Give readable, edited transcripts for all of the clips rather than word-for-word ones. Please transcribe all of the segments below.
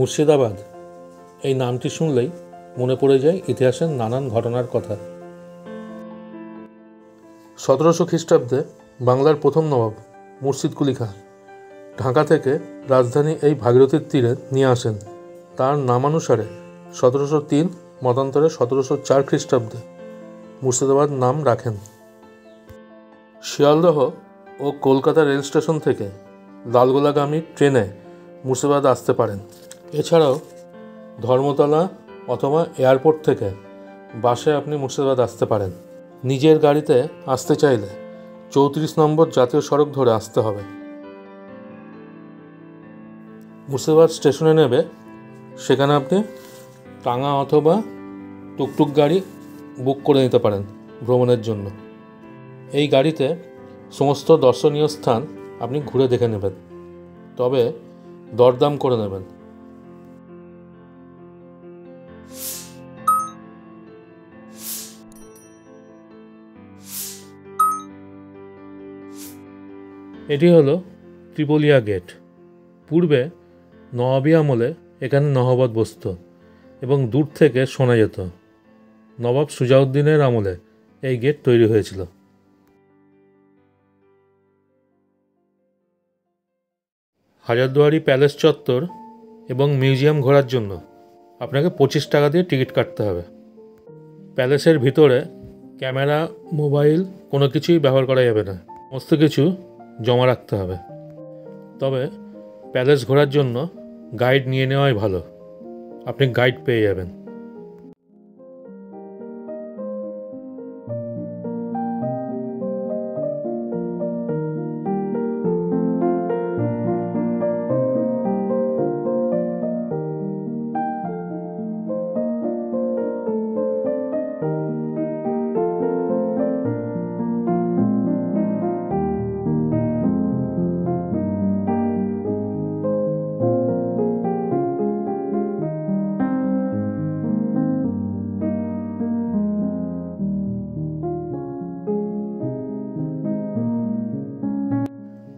মুর্শিদাবাদ এই নামটি শুনলেই মনে পড়ে যায় ইতিহাসের নানান ঘটনার কথা। 1700 খ্রিস্টাব্দে বাংলার প্রথম নবাব মুর্শিদ কুলি খাঁ ঢাকা থেকে রাজধানী এই ভাগীরথীর তীরে নিয়ে আসেন। তার নামানুসারে 1703 মতান্তরে 1704 খ্রিস্টাব্দে মুর্শিদাবাদ নাম রাখেন। শিয়ালদহ ও কলকাতা রেল স্টেশন থেকে লালগোলাগামী ট্রেনে মুর্শিদাবাদ আসতে পারেন। এছাড়াও ধর্মতলা অথবা এয়ারপোর্ট থেকে বাসে আপনি মুর্শিদাবাদ আসতে পারেন। নিজের গাড়িতে আসতে চাইলে 34 নম্বর জাতীয় সড়ক ধরে আসতে হবে। মুর্শিদাবাদ স্টেশনে নেবে সেখানে আপনি টাঙা অথবা টুকটুক গাড়ি বুক করে নিতে পারেন ভ্রমণের জন্য। এই গাড়িতে সমস্ত দর্শনীয় স্থান আপনি ঘুরে দেখে নেবেন, তবে দরদাম করে নেবেন। এটি হলো ত্রিপলিয়া গেট। পূর্বে নবাবী আমলে এখানে নহবত বসত এবং দূর থেকে শোনা যেত। নবাব সুজাউদ্দিনের আমলে এই গেট তৈরি হয়েছিল। হাজারদুয়ারি প্যালেস চত্বর এবং মিউজিয়াম ঘোরার জন্য আপনাকে 25 টাকা দিয়ে টিকিট কাটতে হবে। প্যালেসের ভিতরে ক্যামেরা, মোবাইল কোনো কিছুই ব্যবহার করা যাবে না, সমস্ত কিছু জমা রাখতে হবে। তবে প্যালেস ঘোরার জন্য গাইড নিয়ে নেওয়াই ভালো, আপনি গাইড পেয়ে যাবেন।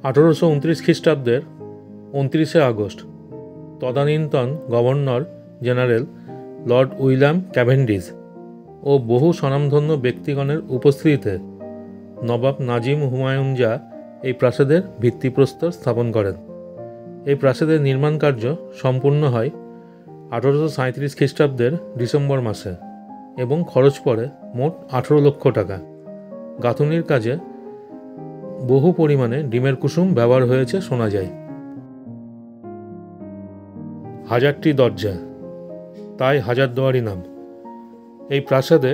আঠারোশো 29 খ্রিস্টাব্দের 29শে আগস্ট তদানীন্তন governor general lord William Cavendish ও বহু স্বনামধন্য ব্যক্তিগণের উপস্থিতিতে নবাব নাজিম হুমায়ুন শাহ এই প্রাসাদের ভিত্তিপ্রস্তর স্থাপন করেন। এই প্রাসাদের নির্মাণ কার্য সম্পূর্ণ হয় 1837 খ্রিস্টাব্দের ডিসেম্বর মাসে এবং খরচ পড়ে মোট 18 লক্ষ টাকা। গাঁথুনির কাজে বহু পরিমাণে ডিমের কুসুম ব্যবহার হয়েছে শোনা যায়। 1000টি দরজা, তাই হাজারদুয়ারি নাম। এই প্রাসাদে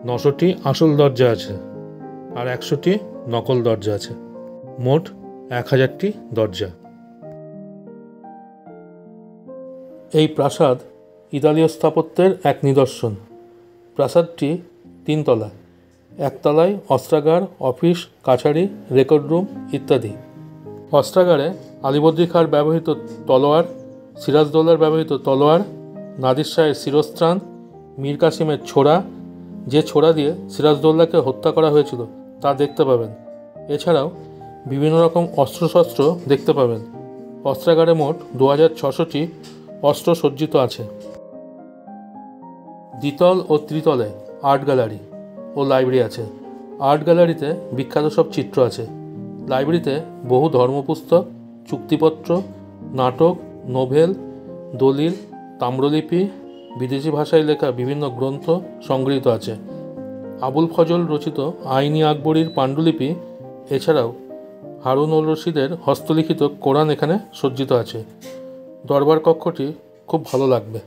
900টি আসল দরজা আছে আর 100টি নকল দরজা আছে, মোট 1000টি দরজা। এই প্রাসাদ ইতালীয় স্থাপত্যের এক নিদর্শন। প্রাসাদটি 3 তলা, একতলায় অস্ত্রাগার, অফিস, কাছারি, রেকর্ড রুম ইত্যাদি। অস্ত্রাগারে আলীবর্দী খাঁর ব্যবহৃত তলোয়ার, সিরাজদৌল্লার ব্যবহৃত তলোয়ার, নাদির শাহের শিরস্ত্রাণ, মীর কাসিমের ছোরা, যে ছোরা দিয়ে সিরাজদৌল্লাকে হত্যা করা হয়েছিল তা দেখতে পাবেন। এছাড়াও বিভিন্ন রকম অস্ত্রশস্ত্র দেখতে পাবেন। অস্ত্রাগারে মোট 2600টি অস্ত্র সজ্জিত আছে। দ্বিতল ও ত্রিতলে আর্ট গ্যালারি ও লাইব্রেরি আছে। আর্ট গ্যালারিতে বিখ্যাত সব চিত্র আছে। লাইব্রেরিতে বহু ধর্মপুস্তক, চুক্তিপত্র, নাটক, নোভেল, দলিল, তাম্রলিপি, বিদেশি ভাষায় লেখা বিভিন্ন গ্রন্থ সংগৃহীত আছে। আবুল ফজল রচিত আইনি আকবরীর পাণ্ডুলিপি, এছাড়াও হারুন অর রশিদের হস্তলিখিত কোরআন এখানে সজ্জিত আছে। দরবার কক্ষটি খুব ভালো লাগবে।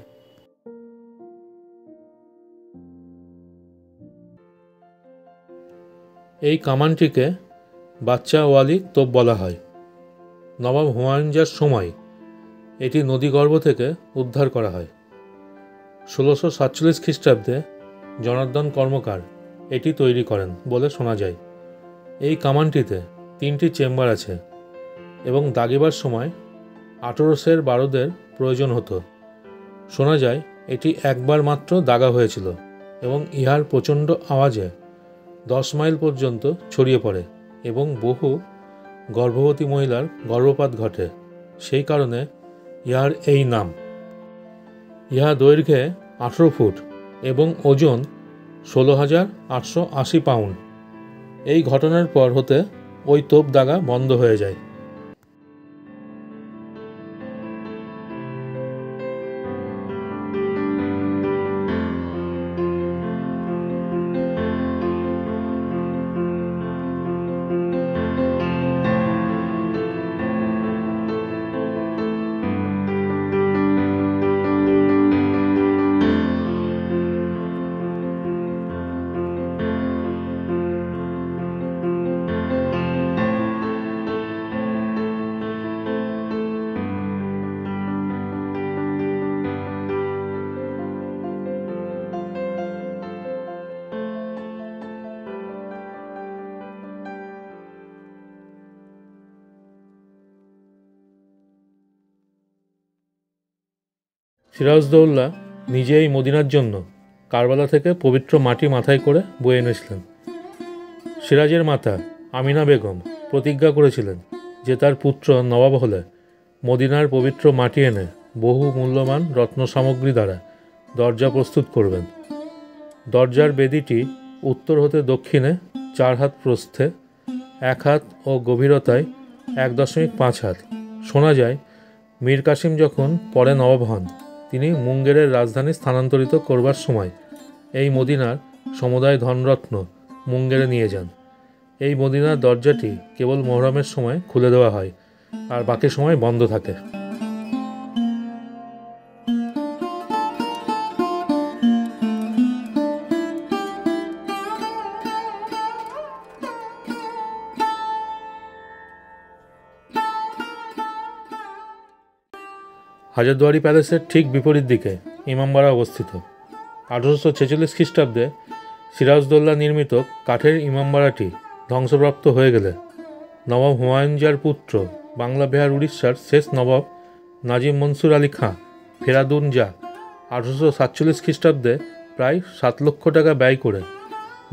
এই কামানটিকে বাচ্চা ওয়ালি তোপ বলা হয়। নবাব হুমায়ুন শাহর সময় এটি নদীগর্ভ থেকে উদ্ধার করা হয়। 1647 খ্রিস্টাব্দে জনার্দন কর্মকার এটি তৈরি করেন বলে শোনা যায়। এই কামানটিতে 3টি চেম্বার আছে এবং দাগিবার সময় 18 সের বারুদের প্রয়োজন হতো। শোনা যায় এটি একবার মাত্র দাগা হয়েছিল এবং ইহার প্রচণ্ড আওয়াজে 10 মাইল পর্যন্ত ছড়িয়ে পড়ে এবং বহু গর্ভবতী মহিলার গর্ভপাত ঘটে। সেই কারণে ইহার এই নাম। ইহা দৈর্ঘ্যে 18 ফুট এবং ওজন 16,880 পাউন্ড। এই ঘটনার পর হতে ওই তোপ দাগা বন্ধ হয়ে যায়। সিরাজদৌল্লা নিজেই মদিনার জন্য কারবালা থেকে পবিত্র মাটি মাথায় করে বয়ে এনেছিলেন। সিরাজের মাতা আমিনা বেগম প্রতিজ্ঞা করেছিলেন যে তার পুত্র নবাব হলে মদিনার পবিত্র মাটি এনে বহু মূল্যবান রত্ন সামগ্রী দ্বারা দরজা প্রস্তুত করবেন। দরজার বেদিটি উত্তর হতে দক্ষিণে 4 হাত প্রস্থে, 1 হাত ও গভীরতায় 1.5 হাত। শোনা যায় মীর কাসিম যখন পরে নবাব হন, তিনি মুঙ্গেরের রাজধানী স্থানান্তরিত করবার সময় এই মদিনার সমুদায় ধনরত্ন মুঙ্গেরে নিয়ে যান। এই মদিনার দরজাটি কেবল মুহররমের সময় খুলে দেওয়া হয় আর বাকি সময় বন্ধ থাকে। হাজারদুয়ারি প্যালেসের ঠিক বিপরীত দিকে ইমামবাড়া অবস্থিত। 1846 খ্রিস্টাব্দে সিরাজদৌল্লা নির্মিত কাঠের ইমামবাড়াটি ধ্বংসপ্রাপ্ত হয়ে গেলে নবাব হুমায়ুন জার পুত্র বাংলা বিহার উড়িষ্যার শেষ নবাব নাজিম মনসুর আলী খাঁ ফেরাদুন জা 1847 খ্রিস্টাব্দে প্রায় 7 লক্ষ টাকা ব্যয় করে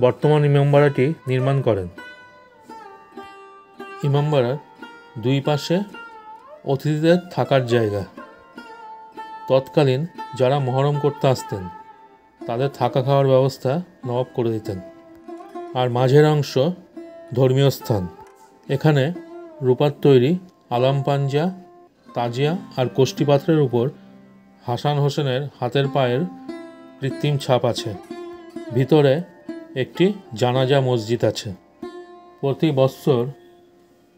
বর্তমান ইমামবাড়াটি নির্মাণ করেন। ইমামবাড়ার দুই পাশে অতিথিদের থাকার জায়গা। তৎকালীন যারা মহরম করতে আসতেন তাদের থাকা খাওয়ার ব্যবস্থা নবাব করে দিতেন। আর মাঝের অংশ ধর্মীয় স্থান। এখানে রূপার তৈরি আলাম পাঞ্জা, তাজিয়া আর কোষ্ঠীপাত্রের উপর হাসান হোসেনের হাতের পায়ের কৃত্রিম ছাপ আছে। ভিতরে একটি জানাজা মসজিদ আছে। প্রতি বৎসর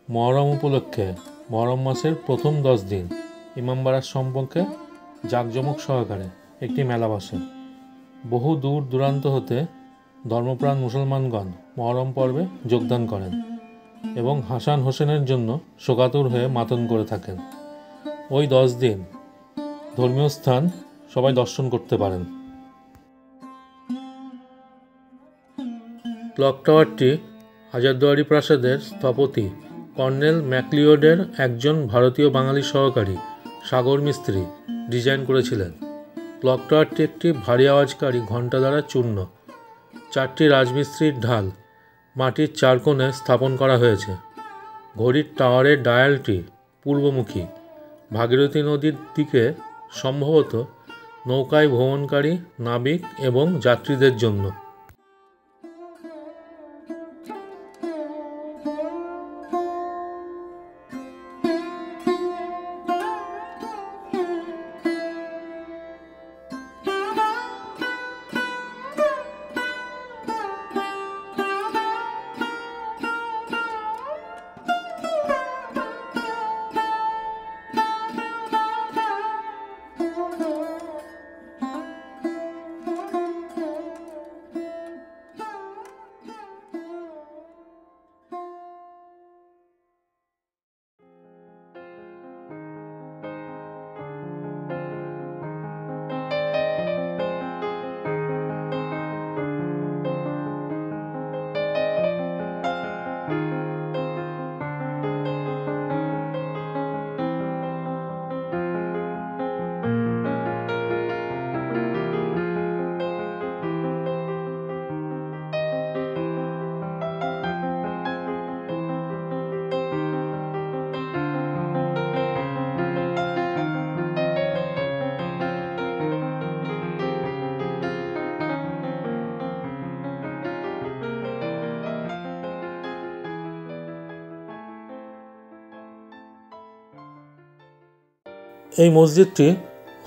মহরম উপলক্ষে মহরম মাসের প্রথম 10 দিন ইমামবাড়ার সম্পর্কে জাঁকজমক সহকারে একটি মেলা বসে। বহু দূর দূরান্ত হতে ধর্মপ্রাণ মুসলমানগণ মহরম পর্বে যোগদান করেন এবং হাসান হোসেনের জন্য শোকাতুর হয়ে মাতন করে থাকেন। ওই 10 দিন ধর্মীয় স্থান সবাই দর্শন করতে পারেন। ক্লক টাওয়ারটি হাজারদুয়ারি প্রাসাদের স্থপতি কর্নেল ম্যাকলিওডের একজন ভারতীয় বাঙালি সহকারী সাগর মিস্ত্রি ডিজাইন করেছিলেন। ক্লক টাওয়ারটি একটি ভারী আওয়াজকারী ঘণ্টা দ্বারা চূর্ণ। 4টি রাজমিস্ত্রির ঢাল মাটির 4 কোণে স্থাপন করা হয়েছে। ঘড়ির টাওয়ারের ডায়ালটি পূর্বমুখী। ভাগীরথী নদীর দিকে, সম্ভবত নৌকায় ভ্রমণকারী নাবিক এবং যাত্রীদের জন্য। এই মসজিদটি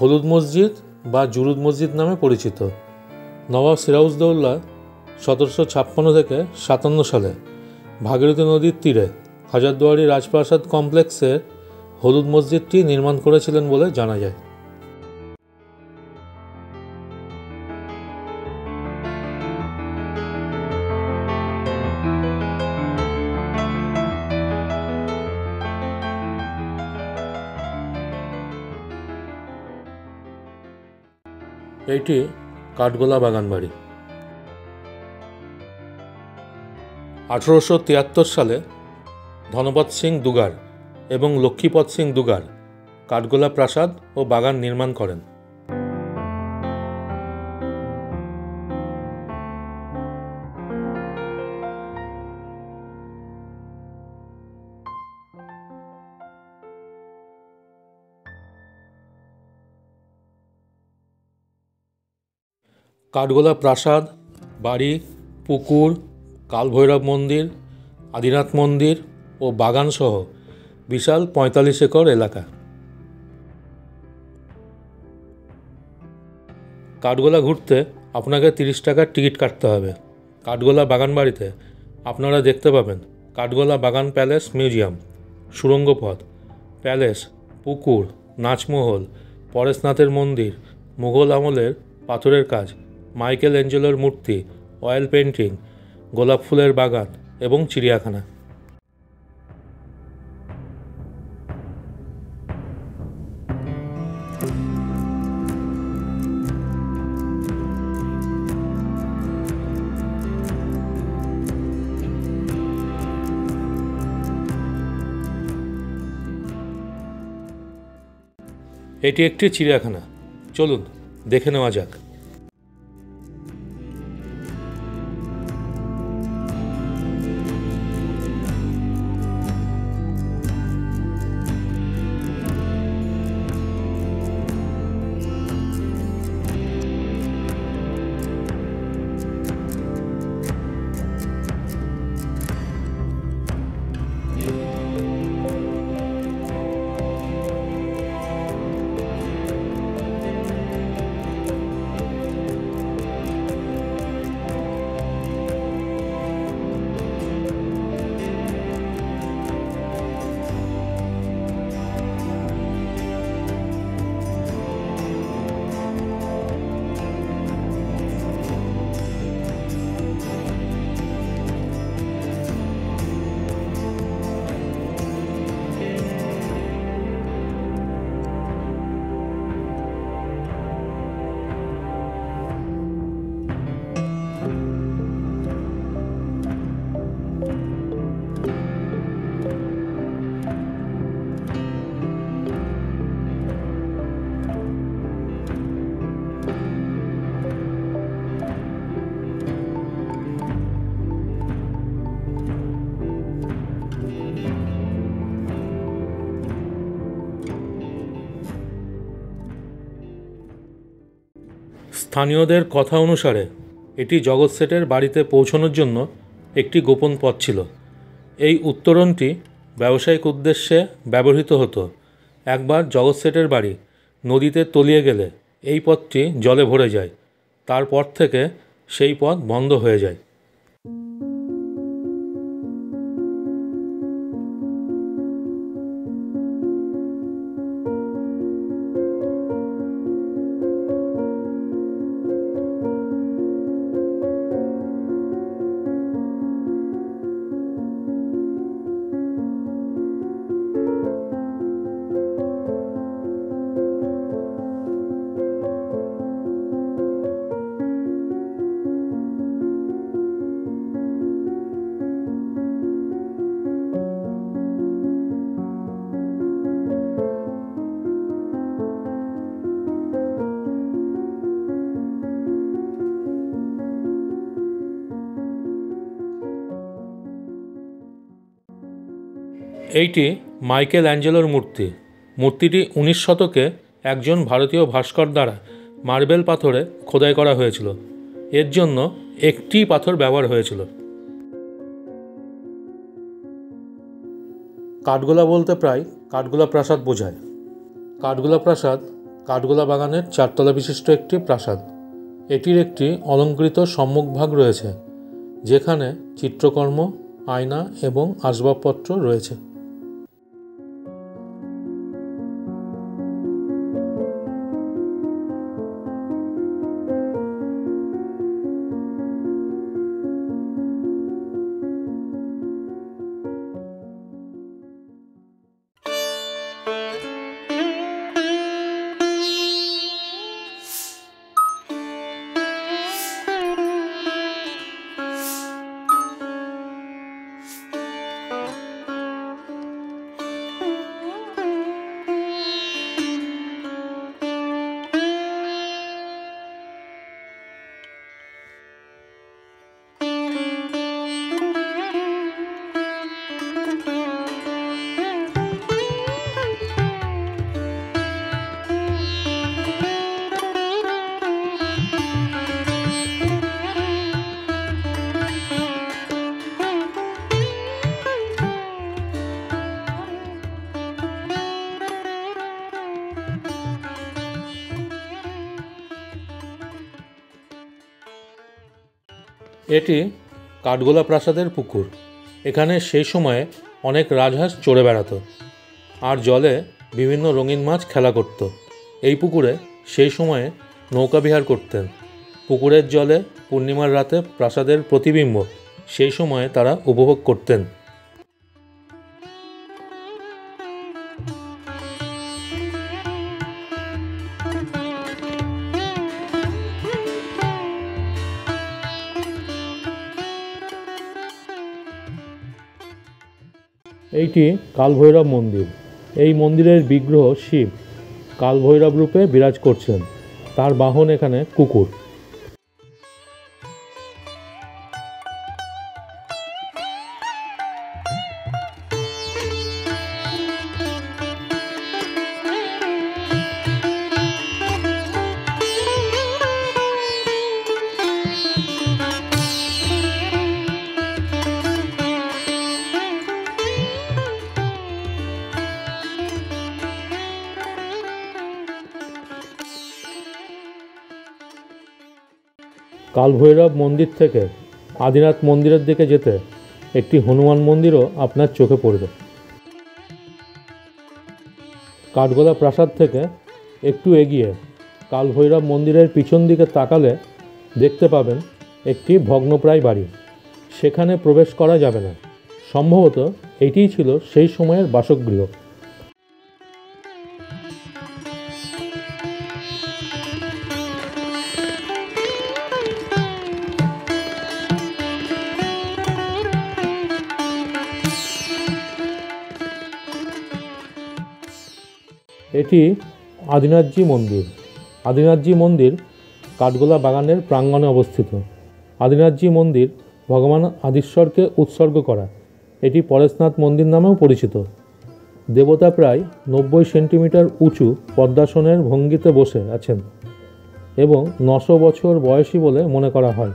হলুদ মসজিদ বা জুরুদ মসজিদ নামে পরিচিত। নবাব সিরাজউদ্দৌলা 1756 থেকে 57 সালে ভাগীরথী নদীর তীরে হাজারদুয়ারি রাজপ্রাসাদ কমপ্লেক্সে হলুদ মসজিদটি নির্মাণ করেছিলেন বলে জানা যায়। এইটি কাঠগোলা বাগানবাড়ি। 1873 সালে ধনপত সিং দুগার এবং লক্ষ্মীপত সিং দুগার কাঠগোলা প্রাসাদ ও বাগান নির্মাণ করেন। কাঠগোলা প্রাসাদ, বাড়ি, পুকুর, কালভৈরব মন্দির, আদিনাথ মন্দির ও বাগানসহ বিশাল 45 একর এলাকা। কাঠগোলা ঘুরতে আপনাকে 30 টাকার টিকিট কাটতে হবে। কাঠগোলা বাগানবাড়িতে আপনারা দেখতে পাবেন কাঠগোলা বাগান প্যালেস মিউজিয়াম, সুড়ঙ্গ পথ, প্যালেস, পুকুর, নাচমহল, পরেশনাথের মন্দির, মুঘল আমলের পাথরের কাজ, মাইকেল অ্যাঞ্জেলোর মূর্তি, অয়েল পেন্টিং, গোলাপ ফুলের বাগান এবং চিড়িয়াখানা। এটি একটি চিড়িয়াখানা, চলুন দেখে নেওয়া যাক। স্থানীয়দের কথা অনুসারে এটি জগৎ শেঠের বাড়িতে পৌঁছানোর জন্য একটি গোপন পথ ছিল। এই উত্তরণটি ব্যবসায়িক উদ্দেশ্যে ব্যবহৃত হতো। একবার জগৎ শেঠের বাড়ি নদীতে তলিয়ে গেলে এই পথটি জলে ভরে যায়। তারপর থেকে সেই পথ বন্ধ হয়ে যায়। এইটি মাইকেল অ্যাঞ্জেলোর মূর্তি। মূর্তিটি 19 শতকে একজন ভারতীয় ভাস্কর দ্বারা মার্বেল পাথরে খোদাই করা হয়েছিল। এর জন্য একটি পাথর ব্যবহার হয়েছিল। কাঠগোলা বলতে প্রায় কাঠগোলা প্রাসাদ বোঝায়। কাঠগোলা প্রাসাদ কাঠগোলা বাগানের 4 তলা বিশিষ্ট একটি প্রাসাদ। এটির একটি অলঙ্কৃত সম্মুখভাগ রয়েছে, যেখানে চিত্রকর্ম, আয়না এবং আসবাবপত্র রয়েছে। এটি কাঠগোলা প্রাসাদের পুকুর। এখানে সেই সময়ে অনেক রাজহাঁস চড়ে বেড়াতো আর জলে বিভিন্ন রঙিন মাছ খেলা করত। এই পুকুরে সেই সময়ে নৌকা বিহার করতেন। পুকুরের জলে পূর্ণিমার রাতে প্রাসাদের প্রতিবিম্ব সেই সময়ে তারা উপভোগ করতেন। এইটি কালভৈরব মন্দির। এই মন্দিরের বিগ্রহ শিব কালভৈরব রূপে বিরাজ করছেন। তার বাহন এখানে কুকুর। কালভৈরব মন্দির থেকে আদিনাথ মন্দিরের দিকে যেতে একটি হনুমান মন্দিরও আপনার চোখে পড়বে। কাঠগোলা প্রাসাদ থেকে একটু এগিয়ে কালভৈরব মন্দিরের পিছন দিকে তাকালে দেখতে পাবেন একটি ভগ্নপ্রায় বাড়ি। সেখানে প্রবেশ করা যাবে না। সম্ভবত এটিই ছিল সেই সময়ের বাসগৃহ। এটি আদিনাথজি মন্দির। আদিনাথজি মন্দির কাঠগোলা বাগানের প্রাঙ্গণে অবস্থিত। আদিনাথজি মন্দির ভগবান আদিশ্বরকে উৎসর্গ করা। এটি পরেশনাথ মন্দির নামেও পরিচিত। দেবতা প্রায় 90 সেন্টিমিটার উঁচু পদ্মাসনের ভঙ্গিতে বসে আছেন এবং 900 বছর বয়সী বলে মনে করা হয়।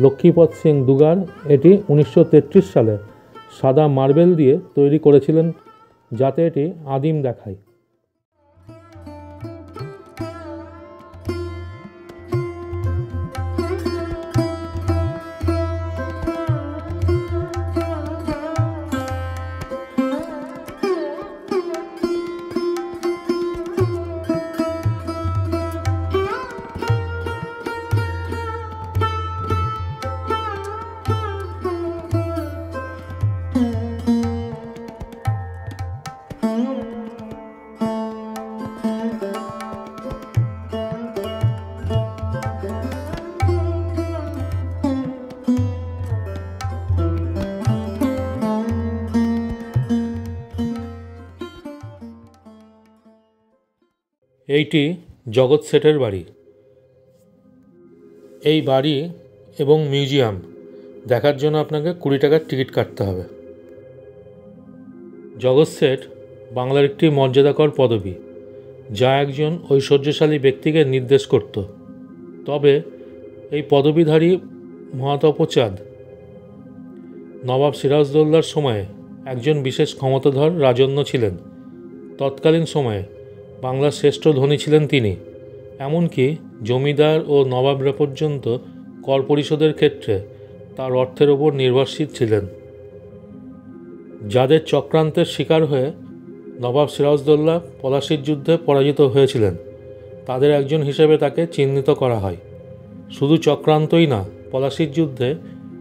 লক্ষ্মীপদ সিং দুগার এটি 1933 সালে সাদা মার্বেল দিয়ে তৈরি করেছিলেন, যাতে এটি আদিম দেখায়। এইটি জগৎ শেঠের বাড়ি। এই বাড়ি এবং মিউজিয়াম দেখার জন্য আপনাকে 20 টাকার টিকিট কাটতে হবে। জগৎ শেঠ বাংলার একটি মর্যাদাকর পদবি, যা একজন ঐশ্বর্যশালী ব্যক্তিকে নির্দেশ করত। তবে এই পদবীধারী মহাতপচাঁদ নবাব সিরাজদৌল্লার সময়ে একজন বিশেষ ক্ষমতাধর রাজন্য ছিলেন। তৎকালীন সময়ে বাংলার শ্রেষ্ঠ ধনী ছিলেন তিনি। এমনকি জমিদার ও নবাবরা পর্যন্ত কর পরিশোধের ক্ষেত্রে তার অর্থের ওপর নির্ভরশীল ছিলেন। যাদের চক্রান্তের শিকার হয়ে নবাব সিরাজদৌল্লা পলাশির যুদ্ধে পরাজিত হয়েছিলেন, তাদের একজন হিসেবে তাকে চিহ্নিত করা হয়। শুধু চক্রান্তই না, পলাশির যুদ্ধে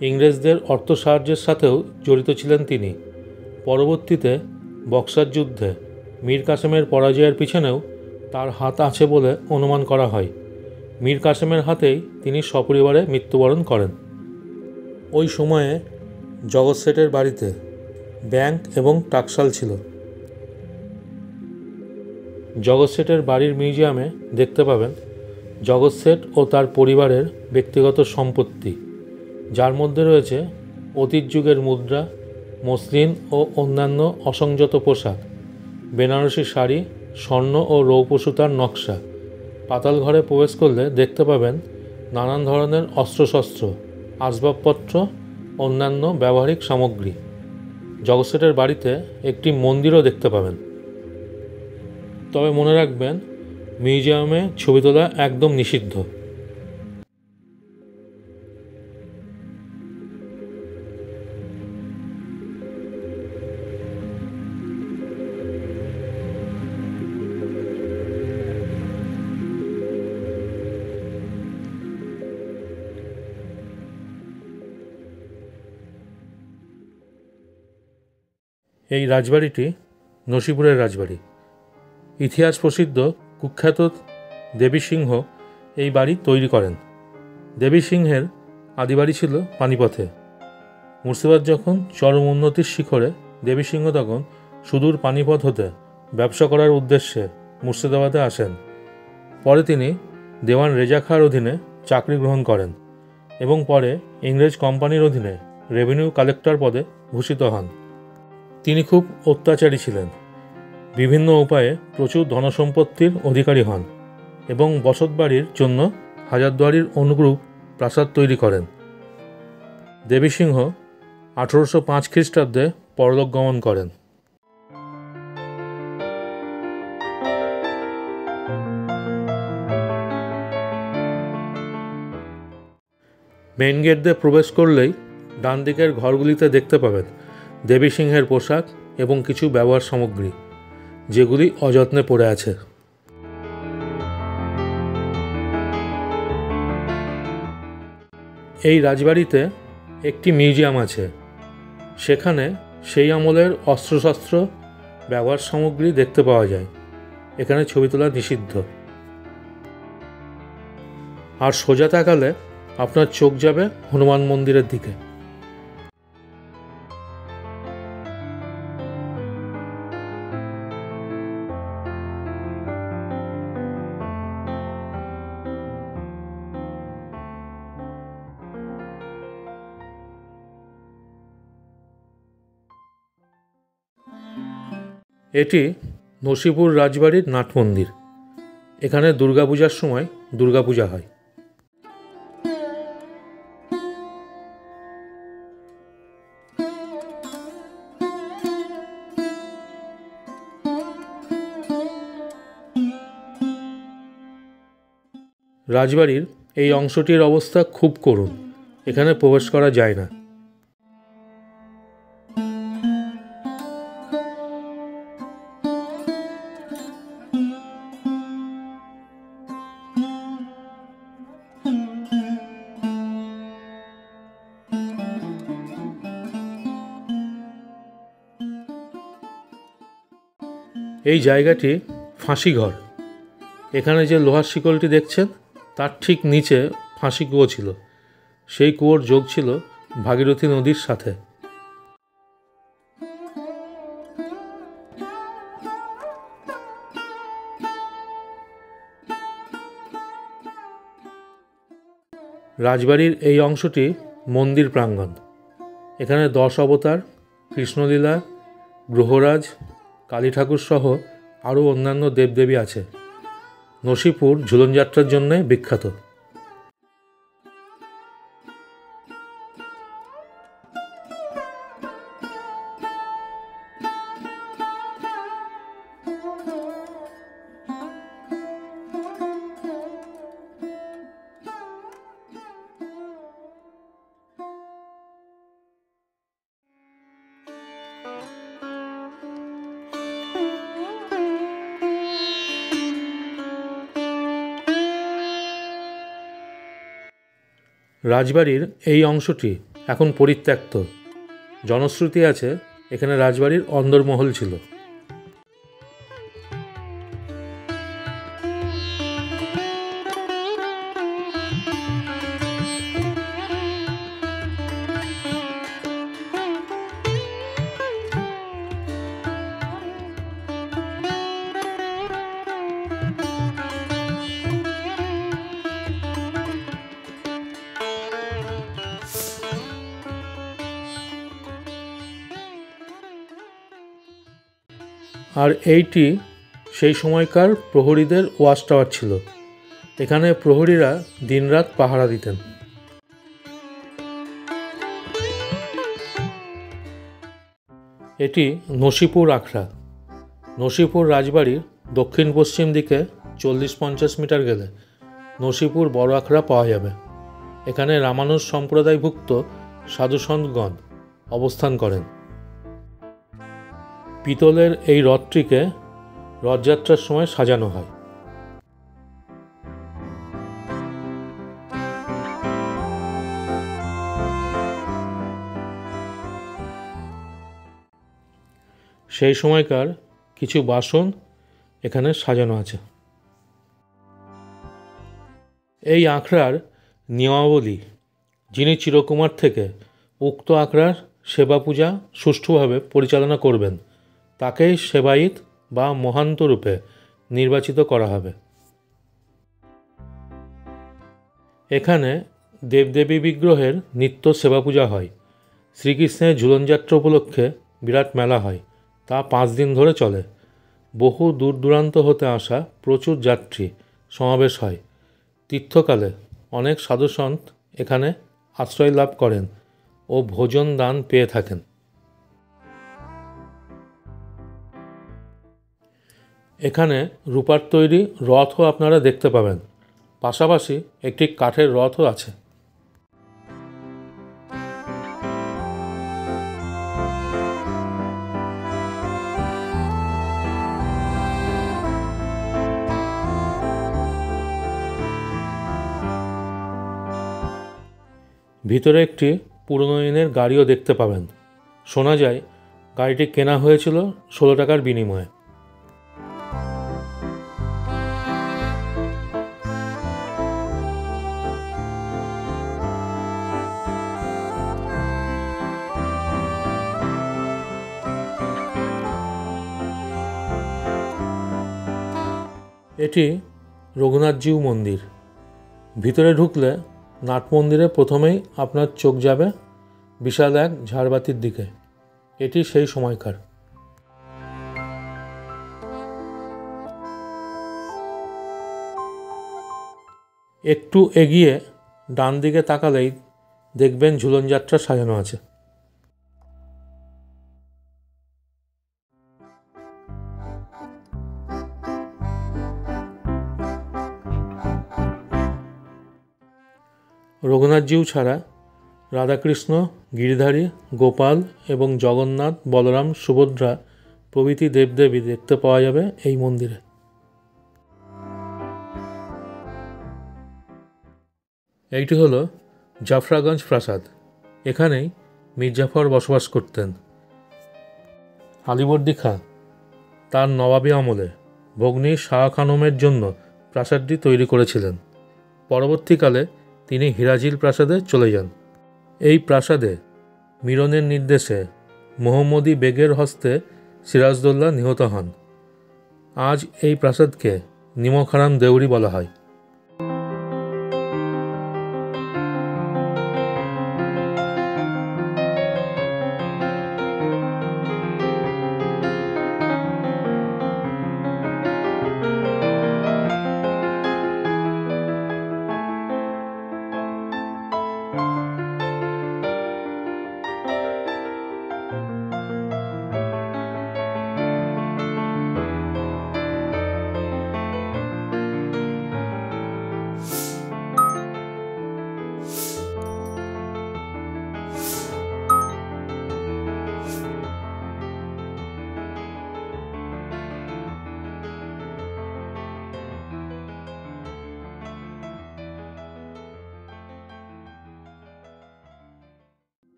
ইংরেজদের অর্থ সাহায্যের সাথেও জড়িত ছিলেন তিনি। পরবর্তীতে বক্সার যুদ্ধে মীর কাসেমের পরাজয়ের পিছনেও তার হাত আছে বলে অনুমান করা হয়। মীর কাসেমের হাতেই তিনি সপরিবারে মৃত্যুবরণ করেন। ওই সময়ে জগৎ শেঠের বাড়িতে ব্যাংক এবং টাকশাল ছিল। জগৎ শেঠের বাড়ির মিউজিয়ামে দেখতে পাবেন জগৎ শেঠ ও তার পরিবারের ব্যক্তিগত সম্পত্তি, যার মধ্যে রয়েছে অতীত যুগের মুদ্রা, মসলিন ও অন্যান্য অসংযত পোশাক, বেনারসি শাড়ি, স্বর্ণ ও রৌপ্য সুতার নকশা। পাতাল ঘরে প্রবেশ করলে দেখতে পাবেন নানান ধরনের অস্ত্রশস্ত্র, আসবাবপত্র, অন্যান্য ব্যবহারিক সামগ্রী। জগৎ শেঠের বাড়িতে একটি মন্দিরও দেখতে পাবেন। তবে মনে রাখবেন, মিউজিয়ামে ছবি তোলা একদম নিষিদ্ধ। এই রাজবাড়িটি নসিপুরের রাজবাড়ি। ইতিহাস প্রসিদ্ধ কুখ্যাত দেবী সিংহ এই বাড়ি তৈরি করেন। দেবী সিংহের আদিবাড়ি ছিল পানিপথে। মুর্শিদাবাদ যখন চরম উন্নতির শিখরে, দেবী সিংহ তখন সুদূর পানিপথ হতে ব্যবসা করার উদ্দেশ্যে মুর্শিদাবাদে আসেন। পরে তিনি দেওয়ান রেজা খাঁর অধীনে চাকরি গ্রহণ করেন এবং পরে ইংরেজ কোম্পানির অধীনে রেভিনিউ কালেক্টর পদে ভূষিত হন। তিনি খুব অত্যাচারী ছিলেন, বিভিন্ন উপায়ে প্রচুর ধনসম্পত্তির অধিকারী হন এবং বসতবাড়ির জন্য হাজারদুয়ারির অনুরূপ প্রাসাদ তৈরি করেন। দেবী সিংহ 1805 খ্রিস্টাব্দে পরলোক গমন করেন। মেইন গেট দিয়ে প্রবেশ করলেই ডান দিকের ঘরগুলিতে দেখতে পাবেন দেবী সিংহের পোশাক এবং কিছু ব্যবহার সামগ্রী, যেগুলি অযত্নে পড়ে আছে। এই রাজবাড়িতে একটি মিউজিয়াম আছে। সেখানে সেই আমলের অস্ত্রশস্ত্র, ব্যবহার সামগ্রী দেখতে পাওয়া যায়। এখানে ছবি তোলা নিষিদ্ধ। আর সোজা তাকালে আপনার চোখ যাবে হনুমান মন্দিরের দিকে। এটি নসিপুর রাজবাড়ির নাট মন্দির। এখানে দুর্গাপূজার সময় দুর্গাপূজা হয়। রাজবাড়ির এই অংশটির অবস্থা খুব করুণ। এখানে প্রবেশ করা যায় না। এই জায়গাটি ফাঁসিঘর। এখানে যে লোহার শিকলটি দেখছেন, তার ঠিক নিচে ফাঁসি কুয়ো ছিল। সেই কুয়োর যোগ ছিল ভাগীরথী নদীর সাথে। রাজবাড়ির এই অংশটি মন্দির প্রাঙ্গণ। এখানে 10 অবতার, কৃষ্ণলীলা, গ্রহরাজ, কালী ঠাকুর সহ আরও অন্যান্য দেবদেবী আছে। নসিপুর ঝুলনযাত্রার জন্য বিখ্যাত। রাজবাড়ির এই অংশটি এখন পরিত্যক্ত। জনশ্রুতি আছে এখানে রাজবাড়ির অন্দরমহল ছিল। আর এইটি সেই সময়কার প্রহরীদের ওয়াচ টাওয়ার ছিল। এখানে প্রহরীরা দিনরাত পাহারা দিতেন। এটি নসিপুর আখড়া। নসিপুর রাজবাড়ির দক্ষিণ পশ্চিম দিকে 40-50 মিটার গেলে নসিপুর বড় আখড়া পাওয়া যাবে। এখানে রামানুজ সম্প্রদায়ভুক্ত সাধুসন্তগণ অবস্থান করেন। পিতলের এই রথটিকে রথযাত্রার সময় সাজানো হয়। সেই সময়কার কিছু বাসন এখানে সাজানো আছে। এই আখড়ার নিয়মাবলী, যিনি চিরকুমার থেকে উক্ত আখড়ার সেবা পূজা সুষ্ঠুভাবে পরিচালনা করবেন, তাকেই সেবায়িত বা মহান্ত রূপে নির্বাচিত করা হবে। এখানে দেবদেবী বিগ্রহের নিত্য সেবা পূজা হয়। শ্রীকৃষ্ণের ঝুলনযাত্রা উপলক্ষে বিরাট মেলা হয়, তা 5 দিন ধরে চলে। বহু দূর দূরান্ত হতে আসা প্রচুর যাত্রী সমাবেশ হয়। তীর্থকালে অনেক সাধুসন্ত এখানে আশ্রয় লাভ করেন ও ভোজন দান পেয়ে থাকেন। এখানে রূপার তৈরি রথও আপনারা দেখতে পাবেন। পাশাপাশি একটি কাঠের রথও আছে। ভিতরে একটি পুরনো দিনের গাড়িও দেখতে পাবেন। শোনা যায় গাড়িটি কেনা হয়েছিল 16 টাকার বিনিময়ে। এটি রঘুনাথজিউ মন্দির। ভিতরে ঢুকলে নাট মন্দিরে প্রথমেই আপনার চোখ যাবে বিশাল এক ঝাড়বাতির দিকে। এটি সেই সময়কার। একটু এগিয়ে ডান দিকে তাকালেই দেখবেন ঝুলনযাত্রা সাজানো আছে। রঘুনাথজিউ ছাড়া রাধাকৃষ্ণ, গিরিধারী, গোপাল এবং জগন্নাথ, বলরাম, সুভদ্রা প্রভৃতি দেবদেবী দেখতে পাওয়া যাবে এই মন্দিরে। এইটি হলো জাফরাগঞ্জ প্রাসাদ। এখানেই মির্জাফর বসবাস করতেন। আলীবর্দী খাঁ তার নবাবী আমলে ভগ্নী শাহ খানমের জন্য প্রাসাদটি তৈরি করেছিলেন। পরবর্তীকালে তিনি হিরাজিল প্রাসাদে চলে যান। এই প্রাসাদে মিরনের নির্দেশে মোহাম্মদী বেগের হস্তে সিরাজদৌল্লা নিহত হন। আজ এই প্রাসাদকে নিমকহারাম দেউরি বলা হয়।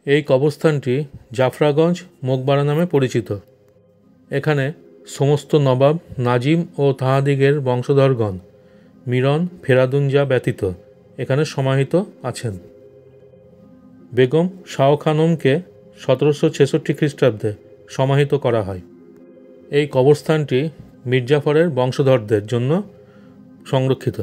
এই কবরস্থানটি জাফরাগঞ্জ মকবরা নামে পরিচিত। এখানে সমস্ত নবাব নাজিম ও তাহাদিগের বংশধরগণ মিরন ফেরাদুনজা ব্যতীত এখানে সমাহিত আছেন। বেগম শাহ খানমকে 1766 খ্রিস্টাব্দে সমাহিত করা হয়। এই কবরস্থানটি মির্জাফরের বংশধরদের জন্য সংরক্ষিত।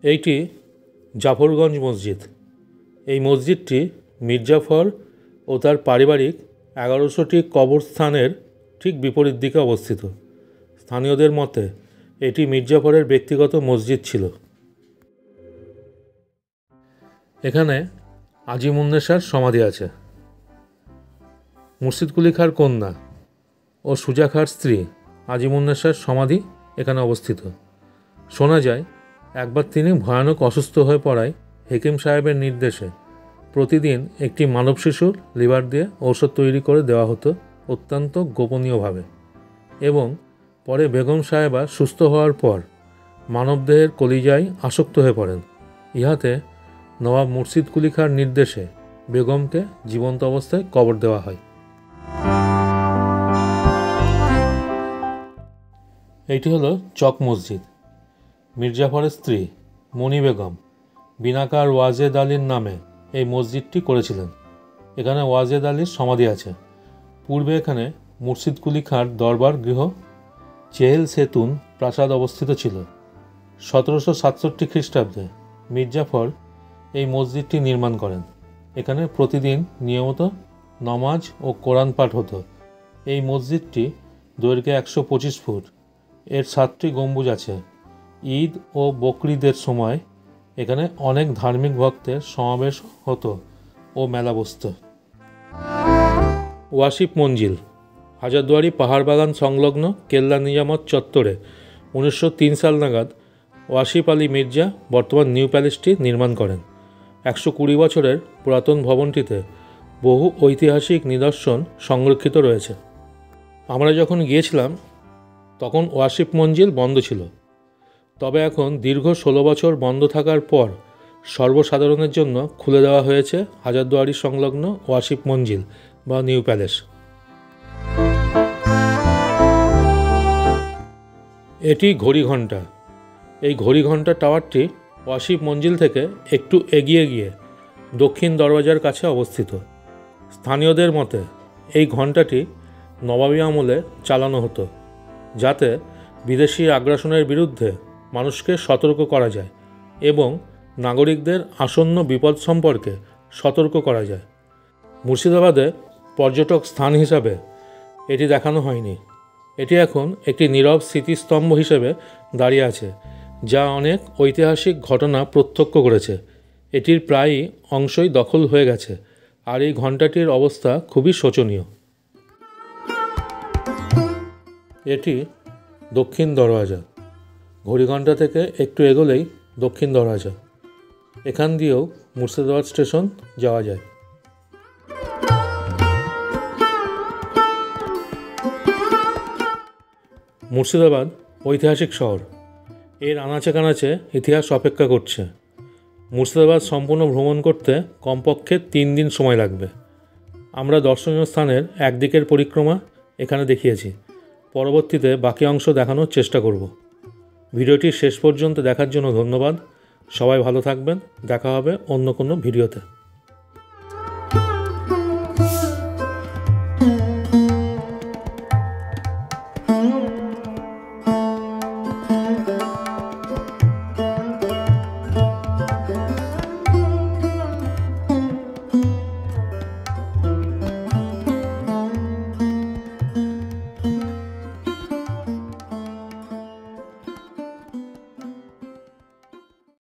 এইটি জাফরগঞ্জ মসজিদ। এই মসজিদটি মির্জাফর ও তার পারিবারিক 1100টি কবরস্থানের ঠিক বিপরীত দিকে অবস্থিত। স্থানীয়দের মতে এটি মির্জাফরের ব্যক্তিগত মসজিদ ছিল। এখানে আজিমুন্নেসার সমাধি আছে। মুর্শিদ কুলি খাঁর কন্যা ও সুজা খাঁর স্ত্রী আজিমুন্নেসার সমাধি এখানে অবস্থিত। শোনা যায় একবার তিনি ভয়ানক অসুস্থ হয়ে পড়ায় হেকিম সাহেবের নির্দেশে প্রতিদিন একটি মানব শিশুর লিভার দিয়ে ঔষধ তৈরি করে দেওয়া হতো অত্যন্ত গোপনীয়ভাবে, এবং পরে বেগম সাহেবা সুস্থ হওয়ার পর মানবদেহের কলিজায় আসক্ত হয়ে পড়েন। ইহাতে নবাব মুর্শিদ কুলি খাঁর নির্দেশে বেগমকে জীবন্ত অবস্থায় কবর দেওয়া হয়। এইটি হলো চক মসজিদ। মির্জাফরের স্ত্রী মণি বেগম বিনাকার ওয়াজেদ আলীর নামে এই মসজিদটি করেছিলেন। এখানে ওয়াজেদ আলীর সমাধি আছে। পূর্বে এখানে মুর্শিদ কুলি খাঁর দরবার গৃহ চেহেল সেতুন প্রাসাদ অবস্থিত ছিল। 1767 খ্রিস্টাব্দে মির্জাফর এই মসজিদটি নির্মাণ করেন। এখানে প্রতিদিন নিয়মিত নমাজ ও কোরআন পাঠ হতো। এই মসজিদটি দৈর্ঘ্যে 125 ফুট। এর 7টি গম্বুজ আছে। ঈদ ও বকরিদের সময় এখানে অনেক ধার্মিক ভক্তের সমাবেশ হতো ও মেলা বসত। ওয়াসিফ মঞ্জিল হাজারদুয়ারি পাহাড় বাগান সংলগ্ন কেল্লা নিজামত চত্বরে 1903 সাল নাগাদ ওয়াসিফ আলী মির্জা বর্তমান নিউ প্যালেসটি নির্মাণ করেন। 120 বছরের পুরাতন ভবনটিতে বহু ঐতিহাসিক নিদর্শন সংরক্ষিত রয়েছে। আমরা যখন গিয়েছিলাম তখন ওয়াসিফ মঞ্জিল বন্ধ ছিল, তবে এখন দীর্ঘ 16 বছর বন্ধ থাকার পর সর্বসাধারণের জন্য খুলে দেওয়া হয়েছে হাজারদুয়ারি সংলগ্ন ওয়াসিফ মঞ্জিল বা নিউ প্যালেস। এটি ঘড়িঘণ্টা। এই ঘড়িঘণ্টা টাওয়ারটি ওয়াসিফ মঞ্জিল থেকে একটু এগিয়ে গিয়ে দক্ষিণ দরওয়াজার কাছে অবস্থিত। স্থানীয়দের মতে এই ঘণ্টাটি নবাবী আমলে চালানো হতো, যাতে বিদেশি আগ্রাসনের বিরুদ্ধে মানুষকে সতর্ক করা যায় এবং নাগরিকদের আসন্ন বিপদ সম্পর্কে সতর্ক করা যায়। মুর্শিদাবাদে পর্যটক স্থান হিসাবে এটি দেখানো হয়নি। এটি এখন একটি নীরব স্মৃতিস্তম্ভ হিসেবে দাঁড়িয়ে আছে, যা অনেক ঐতিহাসিক ঘটনা প্রত্যক্ষ করেছে। এটির প্রায়ই অংশই দখল হয়ে গেছে, আর এই ঘণ্টাটির অবস্থা খুবই শোচনীয়। এটি দক্ষিণ দরওয়াজা। ঘড়িঘণ্টা থেকে একটু এগোলেই দক্ষিণ দরওয়াজা। এখান দিয়েও মুর্শিদাবাদ স্টেশন যাওয়া যায়। মুর্শিদাবাদ ঐতিহাসিক শহর। এর আনাচে কানাচে ইতিহাস অপেক্ষা করছে। মুর্শিদাবাদ সম্পূর্ণ ভ্রমণ করতে কমপক্ষে 3 দিন সময় লাগবে। আমরা দর্শনীয় স্থানের একদিকের পরিক্রমা এখানে দেখিয়েছি। পরবর্তীতে বাকি অংশ দেখানোর চেষ্টা করব। ভিডিওটি শেষ পর্যন্ত দেখার জন্য ধন্যবাদ। সবাই ভালো থাকবেন। দেখা হবে অন্য কোনো ভিডিওতে।